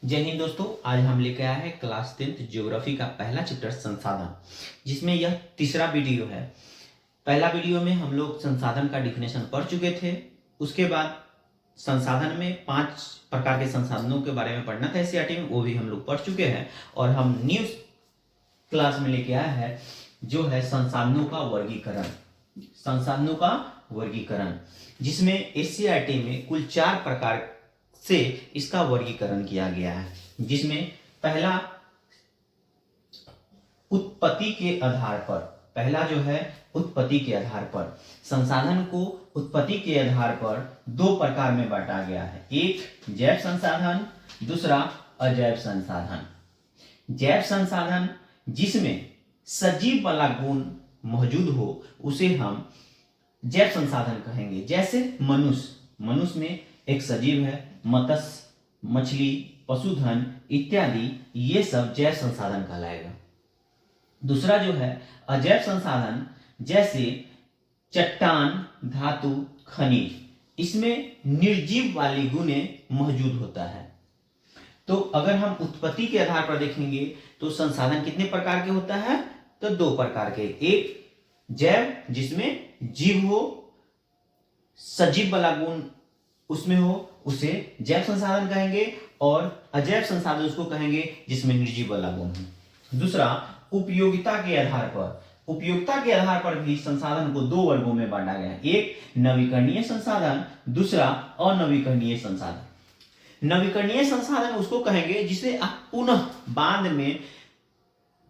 जय हिंद दोस्तों। आज हम लेकर आए हैं क्लास 10th ज्योग्राफी का पहला चैप्टर संसाधन, जिसमें यह तीसरा वीडियो है। पहला वीडियो में हम लोग संसाधन का डिफिनेशन पढ़ चुके थे। उसके बाद संसाधन में 5 प्रकार के संसाधनों के बारे में पढ़ना था एनसीईआरटी में, वो भी हम लोग पढ़ चुके हैं। और हम न्यू क्लास में लेके आए हैं जो है संसाधनों का वर्गीकरण। संसाधनों का वर्गीकरण जिसमें एनसीईआरटी में कुल 4 प्रकार से इसका वर्गीकरण किया गया है, जिसमें पहला उत्पत्ति के आधार पर, पहला जो है उत्पत्ति के आधार पर संसाधन को उत्पत्ति के आधार पर 2 प्रकार में बांटा गया है। एक जैव संसाधन, दूसरा अजैव संसाधन। जैव संसाधन जिसमें सजीव वाला गुण मौजूद हो उसे हम जैव संसाधन कहेंगे। जैसे मनुष्य में एक सजीव है, मत्स्य, मछली, पशुधन इत्यादि, ये सब जैव संसाधन कहलाएगा। दूसरा जो है अजैव संसाधन, जैसे चट्टान, धातु, खनिज, इसमें निर्जीव वाली गुणें मौजूद होता है। तो अगर हम उत्पत्ति के आधार पर देखेंगे तो संसाधन कितने प्रकार के होता है? तो 2 प्रकार के। एक जैव जिसमें जीव हो, सजीव वाला गुण उसमें हो, उसे जैव संसाधन कहेंगे। और अजैव संसाधन उसको कहेंगे जिसमें निर्जीव वाला गुण हो। दूसरा उपयोगिता के आधार पर, उपयोगिता के आधार पर भी संसाधन को 2 वर्गों में बांटा गया है। एक नवीकरणीय संसाधन, दूसरा अनवीकरणीय संसाधन। नवीकरणीय संसाधन उसको कहेंगे जिसे आप पुनः बाद में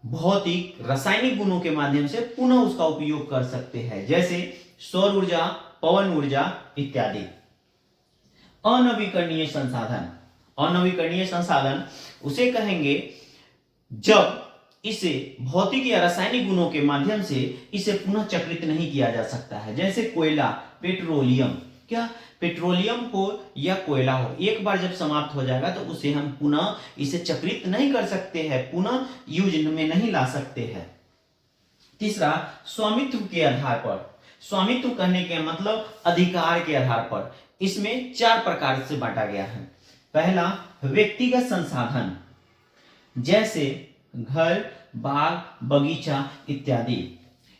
भौतिक रासायनिक गुणों के माध्यम से पुनः उसका उपयोग कर सकते हैं, जैसे सौर ऊर्जा, पवन ऊर्जा इत्यादि। अनवीकरणीय संसाधन, अनवीकरणीय संसाधन उसे कहेंगे जब इसे भौतिक या रासायनिक गुणों के माध्यम से इसे पुनः चक्रित नहीं किया जा सकता है। जैसे कोयला, पेट्रोलियम, क्या पेट्रोलियम हो या कोयला हो, एक बार जब समाप्त हो जाएगा तो उसे हम पुनः इसे चक्रित नहीं कर सकते हैं, पुनः यूज में नहीं ला सकते हैं। तीसरा स्वामित्व के आधार पर, स्वामित्व कहने के मतलब अधिकार के आधार पर, इसमें 4 प्रकार से बांटा गया है। पहला व्यक्तिगत संसाधन, जैसे घर, बाग, बगीचा इत्यादि।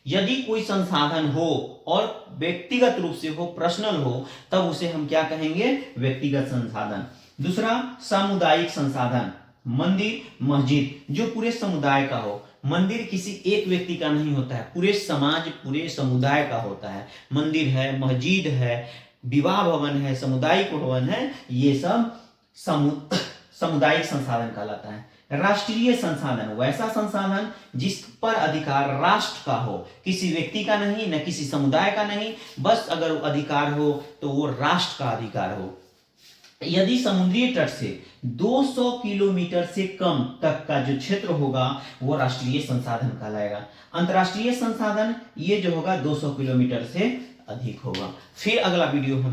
यदि कोई संसाधन हो और व्यक्तिगत रूप से हो, पर्सनल हो, तब उसे हम क्या कहेंगे? व्यक्तिगत संसाधन। दूसरा सामुदायिक संसाधन, मंदिर, मस्जिद, जो पूरे समुदाय का हो। मंदिर किसी एक व्यक्ति का नहीं होता है, पूरे समाज, पूरे समुदाय का होता है। मंदिर है, मस्जिद है, विवाह भवन है, सामुदायिक भवन है, ये सब सामुदायिक संसाधन कहलाता है। राष्ट्रीय संसाधन, वैसा संसाधन जिस पर अधिकार राष्ट्र का हो, किसी व्यक्ति का नहीं, न किसी समुदाय का नहीं, बस अगर अधिकार हो तो वो राष्ट्र का अधिकार हो। यदि समुद्री तट से 200 किलोमीटर से कम तक का जो क्षेत्र होगा वो राष्ट्रीय संसाधन कहलाएगा। अंतर्राष्ट्रीय संसाधन ये जो होगा 200 किलोमीटर से अधिक होगा। फिर अगला वीडियो हम